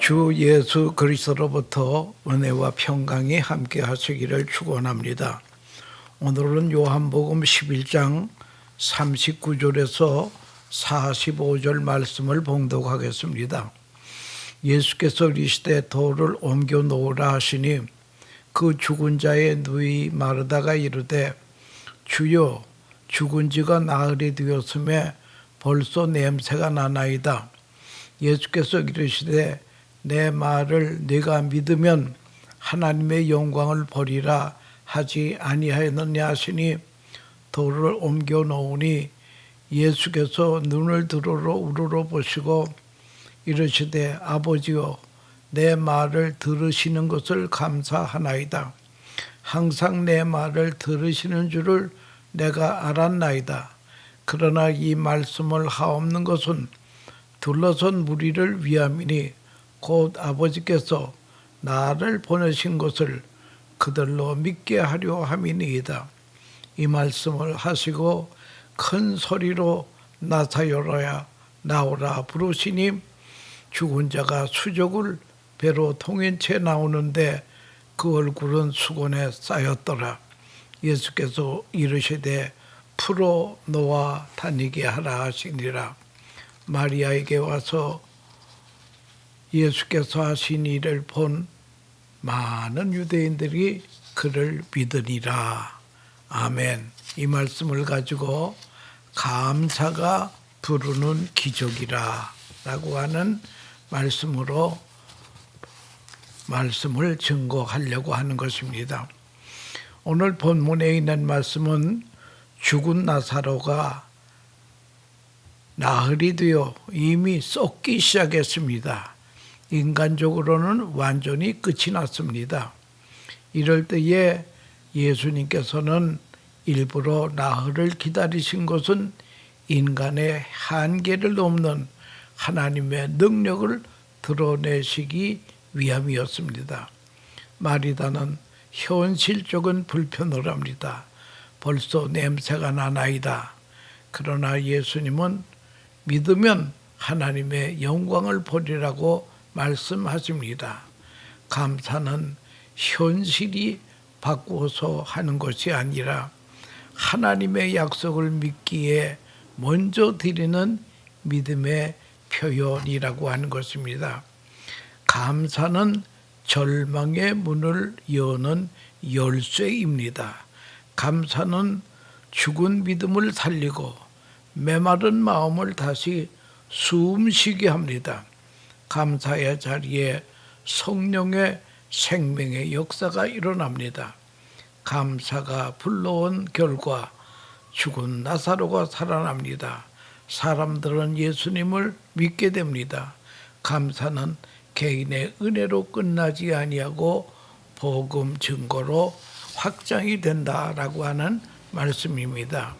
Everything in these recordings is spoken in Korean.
주 예수 그리스도로부터 은혜와 평강이 함께 하시기를 축원합니다. 오늘은 요한복음 11장 39절에서 45절 말씀을 봉독하겠습니다. 예수께서 이르시되 돌을 옮겨 놓으라 하시니 그 죽은 자의 누이 마르다가 이르되 주여 죽은 지가 나흘이 되었음에 벌써 냄새가 나나이다. 예수께서 이르시되 내 말을 네가 믿으면 하나님의 영광을 보리라 하지 아니하였느냐 하시니 돌을 옮겨 놓으니 예수께서 눈을 들으러 우러러 보시고 이르시되 아버지여 내 말을 들으시는 것을 감사하나이다. 항상 내 말을 들으시는 줄을 내가 알았나이다. 그러나 이 말씀을 하옵는 것은 둘러선 무리를 위함이니 곧 아버지께서 나를 보내신 것을 그들로 믿게 하려 함이니이다. 이 말씀을 하시고 큰 소리로 나사로야 나오라 부르시니 죽은 자가 수족을 배로 통인 채 나오는데 그 얼굴은 수건에 쌓였더라. 예수께서 이르시되 풀어 놓아 다니게 하라 하시니라. 마리아에게 와서 예수께서 하신 일을 본 많은 유대인들이 그를 믿으리라. 아멘. 이 말씀을 가지고 감사가 부르는 기적이라 라고 하는 말씀으로 말씀을 증거하려고 하는 것입니다. 오늘 본문에 있는 말씀은 죽은 나사로가 나흘이 되어 이미 썩기 시작했습니다. 인간적으로는 완전히 끝이 났습니다. 이럴 때에 예수님께서는 일부러 나흘을 기다리신 것은 인간의 한계를 넘는 하나님의 능력을 드러내시기 위함이었습니다. 마리다는 현실적인 불편을 합니다. 벌써 냄새가 나나이다. 그러나 예수님은 믿으면 하나님의 영광을 보리라고 말씀하십니다. 감사는 현실이 바꾸어서 하는 것이 아니라 하나님의 약속을 믿기에 먼저 드리는 믿음의 표현이라고 하는 것입니다. 감사는 절망의 문을 여는 열쇠입니다. 감사는 죽은 믿음을 살리고 메마른 마음을 다시 숨쉬게 합니다. 감사의 자리에 성령의 생명의 역사가 일어납니다. 감사가 불러온 결과 죽은 나사로가 살아납니다. 사람들은 예수님을 믿게 됩니다. 감사는 개인의 은혜로 끝나지 아니하고 복음 증거로 확장이 된다라고 하는 말씀입니다.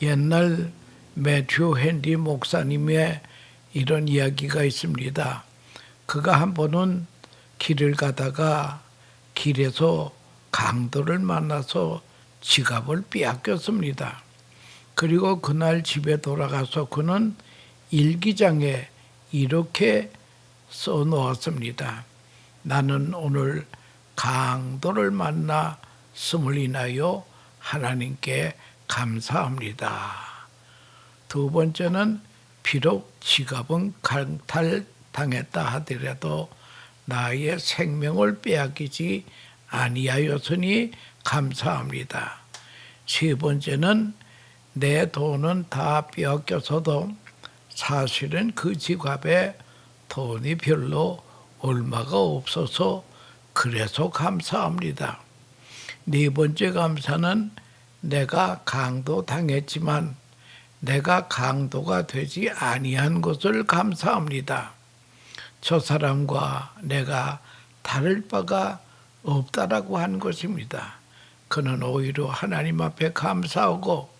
옛날 매튜 헨리 목사님의 이런 이야기가 있습니다. 그가 한 번은 길을 가다가 길에서 강도를 만나서 지갑을 빼앗겼습니다. 그리고 그날 집에 돌아가서 그는 일기장에 이렇게 써놓았습니다. 나는 오늘 강도를 만났음을 인하여 하나님께 감사합니다. 두 번째는 비록 지갑은 강탈당했다 하더라도 나의 생명을 빼앗기지 아니하였으니 감사합니다. 세 번째는 내 돈은 다 빼앗겼어도 사실은 그 지갑에 돈이 별로 얼마가 없어서 그래서 감사합니다. 네 번째 감사는 내가 강도 당했지만 내가 강도가 되지 아니한 것을 감사합니다. 저 사람과 내가 다를 바가 없다라고 하는 것입니다. 그는 오히려 하나님 앞에 감사하고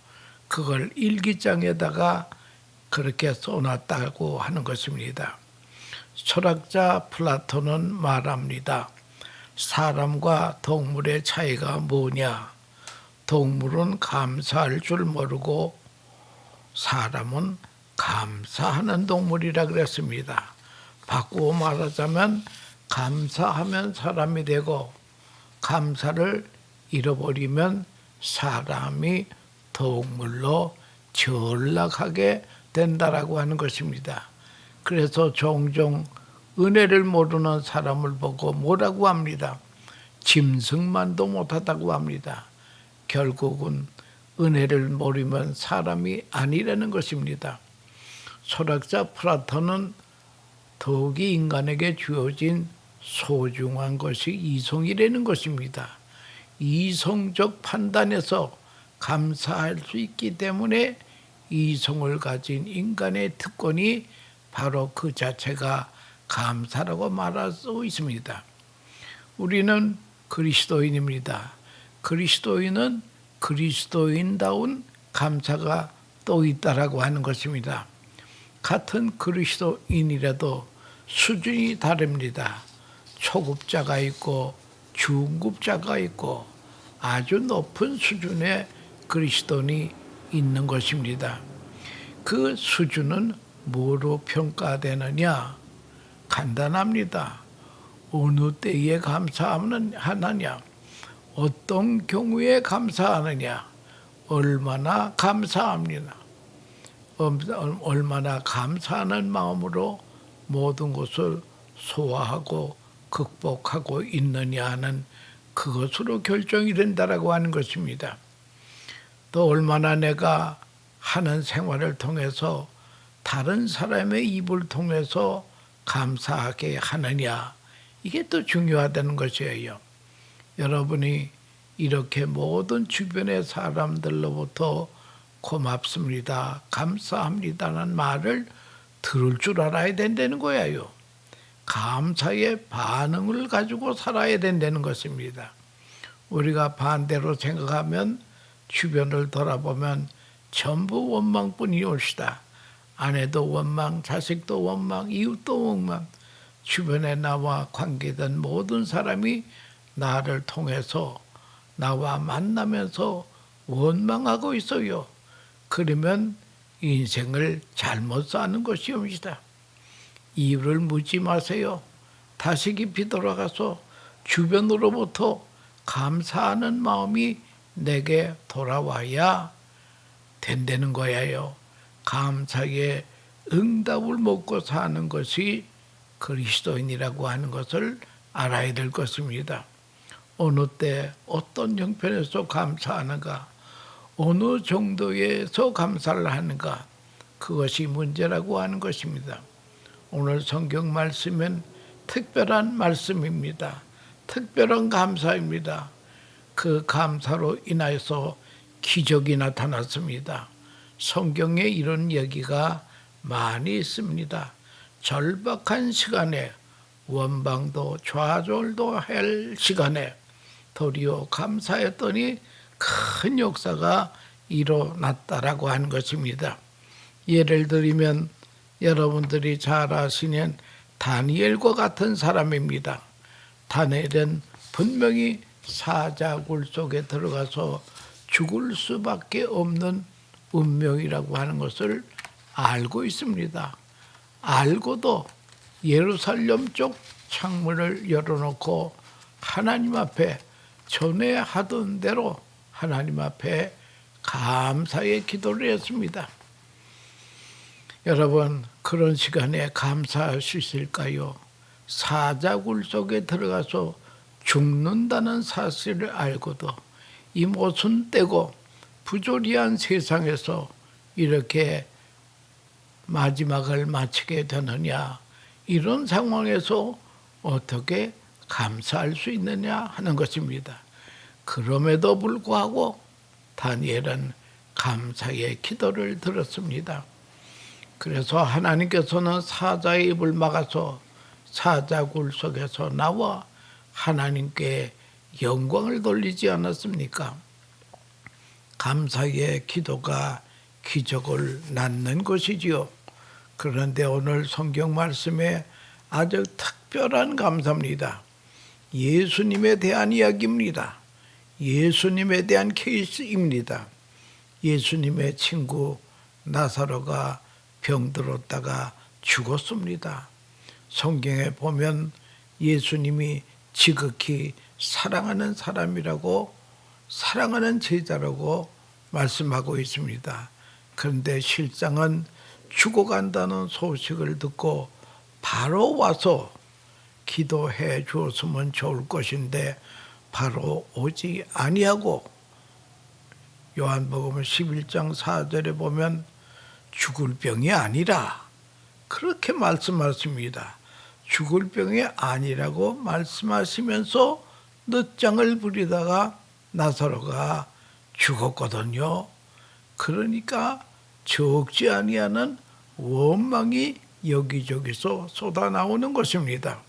그걸 일기장에다가 그렇게 써놨다고 하는 것입니다. 철학자 플라톤은 말합니다. 사람과 동물의 차이가 뭐냐? 동물은 감사할 줄 모르고 사람은 감사하는 동물이라 그랬습니다. 바꾸어 말하자면 감사하면 사람이 되고 감사를 잃어버리면 사람이 동물로 전락하게 된다라고 하는 것입니다. 그래서 종종 은혜를 모르는 사람을 보고 뭐라고 합니다. 짐승만도 못하다고 합니다. 결국은 은혜를 모르면 사람이 아니라는 것입니다. 철학자 플라톤은 더욱이 인간에게 주어진 소중한 것이 이성이라는 것입니다. 이성적 판단에서 감사할 수 있기 때문에 이성을 가진 인간의 특권이 바로 그 자체가 감사라고 말할 수 있습니다. 우리는 그리스도인입니다. 그리스도인은 그리스도인다운 감사가 또 있다라고 하는 것입니다. 같은 그리스도인이라도 수준이 다릅니다. 초급자가 있고 중급자가 있고 아주 높은 수준의 그리스도인이 있는 것입니다. 그 수준은 뭐로 평가되느냐? 간단합니다. 어느 때에 감사하느냐? 어떤 경우에 감사하느냐? 얼마나 감사합니다. 얼마나 감사하는 마음으로 모든 것을 소화하고 극복하고 있느냐 하는 그것으로 결정이 된다라고 하는 것입니다. 또 얼마나 내가 하는 생활을 통해서 다른 사람의 입을 통해서 감사하게 하느냐, 이게 또 중요하다는 것이에요. 여러분이 이렇게 모든 주변의 사람들로부터 고맙습니다, 감사합니다라는 말을 들을 줄 알아야 된다는 거예요. 감사의 반응을 가지고 살아야 된다는 것입니다. 우리가 반대로 생각하면 주변을 돌아보면 전부 원망뿐이 옳시다. 아내도 원망, 자식도 원망, 이웃도 원망. 주변에 나와 관계된 모든 사람이 나를 통해서 나와 만나면서 원망하고 있어요. 그러면 인생을 잘못 사는 것이옵니다. 이유를 묻지 마세요. 다시 깊이 돌아가서 주변으로부터 감사하는 마음이 내게 돌아와야 된다는 거예요. 감사의 응답을 먹고 사는 것이 그리스도인이라고 하는 것을 알아야 될 것입니다. 어느 때 어떤 형편에서 감사하는가, 어느 정도에서 감사를 하는가, 그것이 문제라고 하는 것입니다. 오늘 성경 말씀은 특별한 말씀입니다. 특별한 감사입니다. 그 감사로 인하여서 기적이 나타났습니다. 성경에 이런 얘기가 많이 있습니다. 절박한 시간에, 원방도 좌절도 할 시간에 도리어 감사했더니 큰 역사가 일어났다라고 하는 것입니다. 예를 들면 여러분들이 잘 아시는 다니엘과 같은 사람입니다. 다니엘은 분명히 사자굴 속에 들어가서 죽을 수밖에 없는 운명이라고 하는 것을 알고 있습니다. 알고도 예루살렘 쪽 창문을 열어놓고 하나님 앞에 전에 하던 대로 하나님 앞에 감사의 기도를 했습니다. 여러분, 그런 시간에 감사할 수 있을까요? 사자굴 속에 들어가서 죽는다는 사실을 알고도 이 모순 떼고 부조리한 세상에서 이렇게 마지막을 마치게 되느냐, 이런 상황에서 어떻게 감사할 수 있느냐 하는 것입니다. 그럼에도 불구하고 다니엘은 감사의 기도를 들었습니다. 그래서 하나님께서는 사자의 입을 막아서 사자굴 속에서 나와 하나님께 영광을 돌리지 않았습니까? 감사의 기도가 기적을 낳는 것이지요. 그런데 오늘 성경 말씀에 아주 특별한 감사입니다. 예수님에 대한 이야기입니다. 예수님에 대한 케이스입니다. 예수님의 친구 나사로가 병들었다가 죽었습니다. 성경에 보면 예수님이 지극히 사랑하는 사람이라고, 사랑하는 제자라고 말씀하고 있습니다. 그런데 실상은 죽어간다는 소식을 듣고 바로 와서 기도해 주었으면 좋을 것인데 바로 오지 아니하고, 요한복음 11장 4절에 보면 죽을 병이 아니라 그렇게 말씀하십니다. 죽을 병이 아니라고 말씀하시면서 늦장을 부리다가 나사로가 죽었거든요. 그러니까 적지 아니하는 원망이 여기저기서 쏟아나오는 것입니다.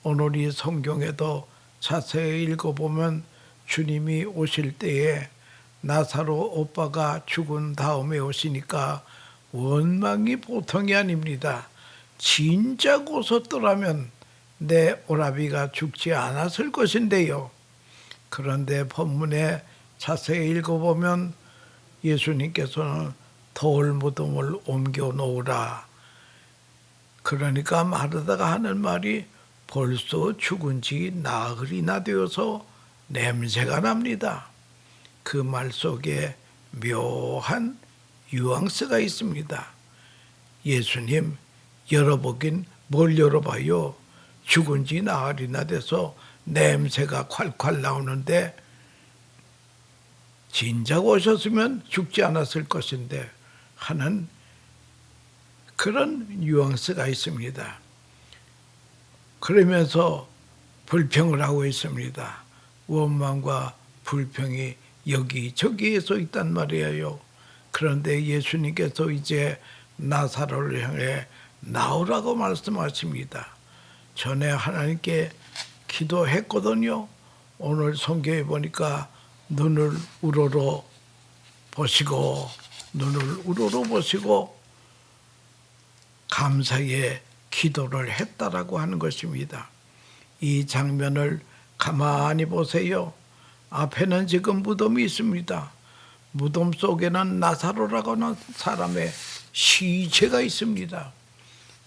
오늘 이 성경에도 자세히 읽어보면 주님이 오실 때에 나사로 오빠가 죽은 다음에 오시니까 원망이 보통이 아닙니다. 진작 오셨더라면 내 오라비가 죽지 않았을 것인데요. 그런데 본문에 자세히 읽어보면 예수님께서는 돌무덤을 옮겨 놓으라. 그러니까 마르다가 하는 말이 벌써 죽은 지 나흘이나 되어서 냄새가 납니다. 그 말 속에 묘한 뉘앙스가 있습니다. 예수님, 열어보긴 뭘 열어봐요. 죽은 지 나흘이나 돼서 냄새가 콸콸 나오는데 진작 오셨으면 죽지 않았을 것인데 하는 그런 뉘앙스가 있습니다. 그러면서 불평을 하고 있습니다. 원망과 불평이 여기저기에서 있단 말이에요. 그런데 예수님께서 이제 나사로를 향해 나오라고 말씀하십니다. 전에 하나님께 기도했거든요. 오늘 성경에 보니까 눈을 우러러 보시고 감사의 기도를 했다라고 하는 것입니다. 이 장면을 가만히 보세요. 앞에는 지금 무덤이 있습니다. 무덤 속에는 나사로라고 하는 사람의 시체가 있습니다.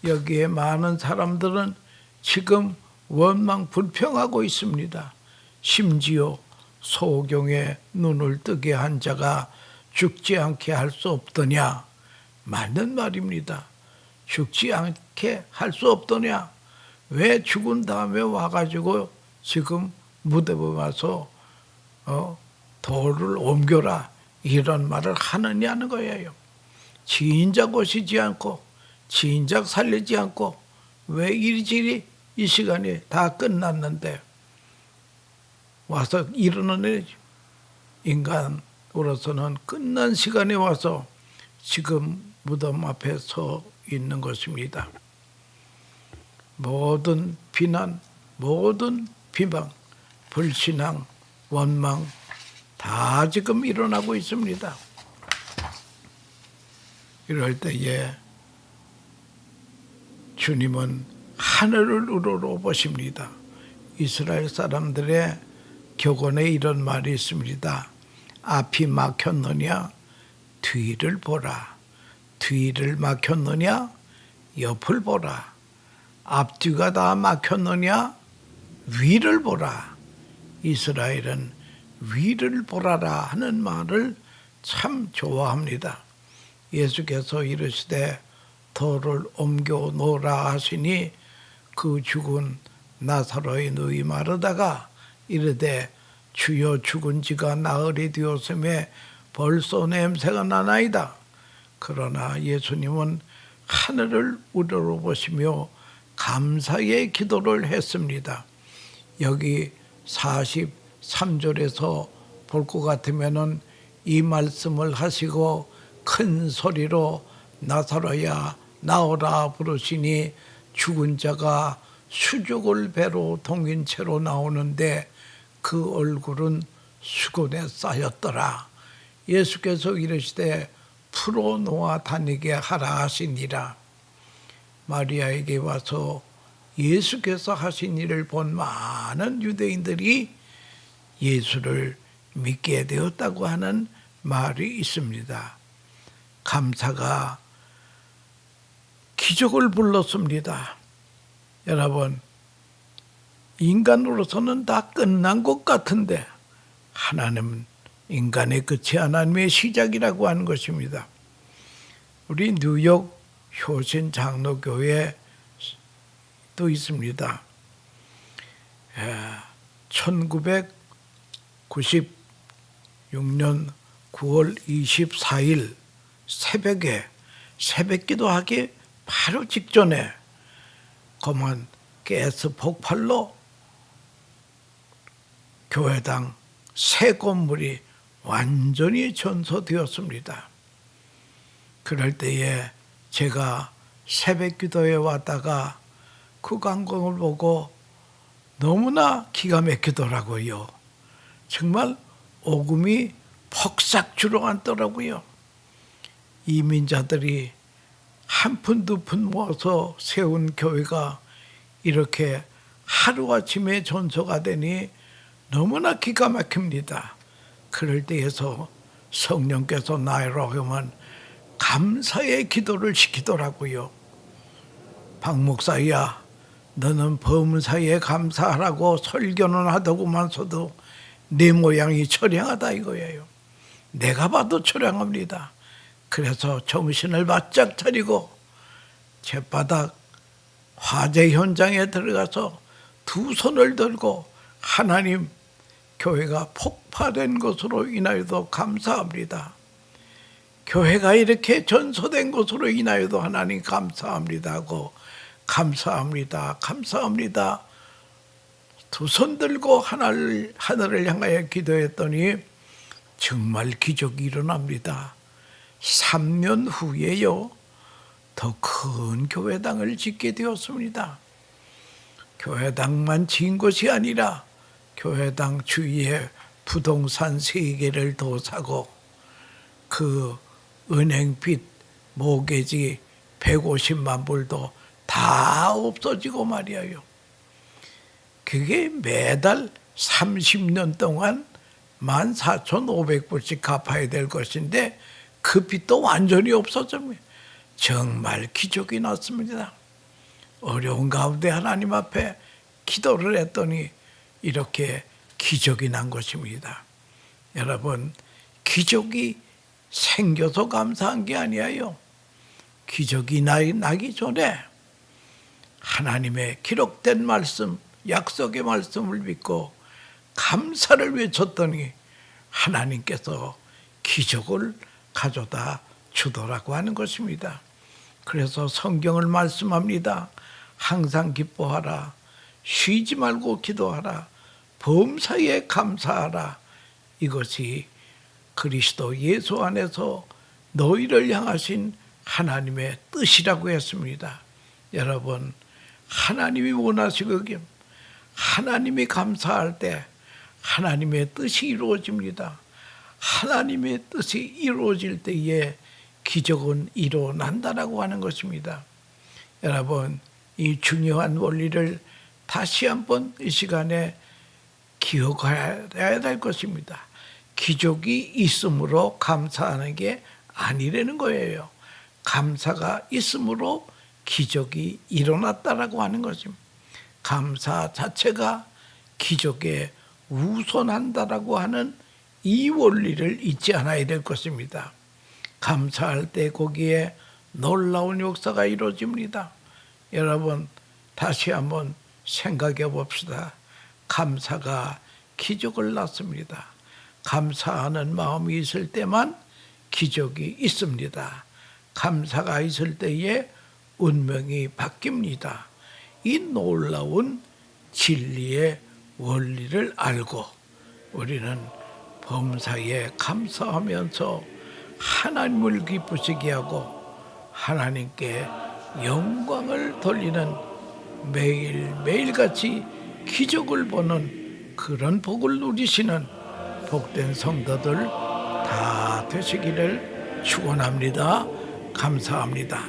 여기에 많은 사람들은 지금 원망 불평하고 있습니다. 심지어 소경의 눈을 뜨게 한 자가 죽지 않게 할 수 없더냐? 맞는 말입니다. 죽지 않게 할 수 없더냐? 왜 죽은 다음에 와가지고 지금 무덤에 와서 돌을 옮겨라 이런 말을 하느냐는 거예요. 진작 오시지 않고 진작 살리지 않고 왜 이리저리 이 시간이 다 끝났는데 와서 이러는 인간으로서는 끝난 시간에 와서 지금 무덤 앞에 서 있는 것입니다. 모든 비난, 모든 비방, 불신앙, 원망 다 지금 일어나고 있습니다. 이럴 때에 주님은 하늘을 우러러 보십니다. 이스라엘 사람들의 격언에 이런 말이 있습니다. 앞이 막혔느냐? 뒤를 보라. 뒤를 막혔느냐? 옆을 보라. 앞뒤가 다 막혔느냐? 위를 보라. 이스라엘은 위를 보라라 하는 말을 참 좋아합니다. 예수께서 이르시되 돌을 옮겨 놓으라 하시니 그 죽은 나사로의 누이 마르다가 이르되 주여 죽은 지가 나흘이 되었음에 벌써 냄새가 나나이다. 그러나 예수님은 하늘을 우러러보시며 감사의 기도를 했습니다. 여기 43절에서 볼 것 같으면은 이 말씀을 하시고 큰 소리로 나사로야 나오라 부르시니 죽은 자가 수족을 배로 동인 채로 나오는데 그 얼굴은 수건에 쌓였더라. 예수께서 이르시되 풀어놓아 다니게 하라 하시니라. 마리아에게 와서 예수께서 하신 일을 본 많은 유대인들이 예수를 믿게 되었다고 하는 말이 있습니다. 감사가 기적을 불렀습니다. 여러분, 인간으로서는 다 끝난 것 같은데 하나님은 인간의 끝이 하나님의 시작이라고 하는 것입니다. 우리 뉴욕 효신 장로교회도 있습니다. 1996년 9월 24일 새벽에 새벽기도하기 바로 직전에 검은 가스 폭발로 교회당 새 건물이 완전히 전소되었습니다. 그럴 때에 제가 새벽기도에 왔다가 그 광경을 보고 너무나 기가 막히더라고요. 정말 오금이 퍽싹 주저앉더라고요. 이민자들이 한 푼 두 푼 모아서 세운 교회가 이렇게 하루아침에 전소가 되니 너무나 기가 막힙니다. 그럴 때에서 성령께서 나로 하면 감사의 기도를 시키더라고요. 박 목사야, 너는 범사에 감사하라고 설교는 하더구만서도 내 모양이 처량하다 이거예요. 내가 봐도 처량합니다. 그래서 정신을 바짝 차리고 잿바닥 화재 현장에 들어가서 두 손을 들고 하나님, 교회가 폭파된 것으로 인하여도 감사합니다. 교회가 이렇게 전소된 것으로 인하여도 하나님 감사합니다 하고 감사합니다, 감사합니다. 두 손 들고 하늘을 향하여 기도했더니 정말 기적이 일어납니다. 3년 후에요, 더 큰 교회당을 짓게 되었습니다. 교회당만 지은 것이 아니라 교회당 주위에 부동산 3개를 더 사고 그 은행빚 모기지 150만 불도 다 없어지고 말이에요. 그게 매달 30년 동안 14,500불씩 갚아야 될 것인데 그 빚도 완전히 없어집니다. 정말 기적이 났습니다. 어려운 가운데 하나님 앞에 기도를 했더니 이렇게 기적이 난 것입니다. 여러분, 기적이 생겨서 감사한 게 아니에요. 기적이 나기 전에 하나님의 기록된 말씀, 약속의 말씀을 믿고 감사를 외쳤더니 하나님께서 기적을 가져다 주더라고 하는 것입니다. 그래서 성경을 말씀합니다. 항상 기뻐하라. 쉬지 말고 기도하라. 범사에 감사하라. 이것이 그리스도 예수 안에서 너희를 향하신 하나님의 뜻이라고 했습니다. 여러분, 하나님이 원하시거든 하나님이 감사할 때 하나님의 뜻이 이루어집니다. 하나님의 뜻이 이루어질 때에 기적은 일어난다라고 하는 것입니다. 여러분, 이 중요한 원리를 다시 한번 이 시간에 기억해야 될 것입니다. 기적이 있음으로 감사하는 게 아니라는 거예요. 감사가 있음으로 기적이 일어났다라고 하는 것입니다. 감사 자체가 기적에 우선한다라고 하는 이 원리를 잊지 않아야 될 것입니다. 감사할 때 거기에 놀라운 역사가 이루어집니다. 여러분, 다시 한번 생각해 봅시다. 감사가 기적을 낳습니다. 감사하는 마음이 있을 때만 기적이 있습니다. 감사가 있을 때에 운명이 바뀝니다. 이 놀라운 진리의 원리를 알고 우리는 범사에 감사하면서 하나님을 기쁘시게 하고 하나님께 영광을 돌리는 매일매일같이 기적을 보는 그런 복을 누리시는 복된 성도들 다 되시기를 축원합니다. 감사합니다.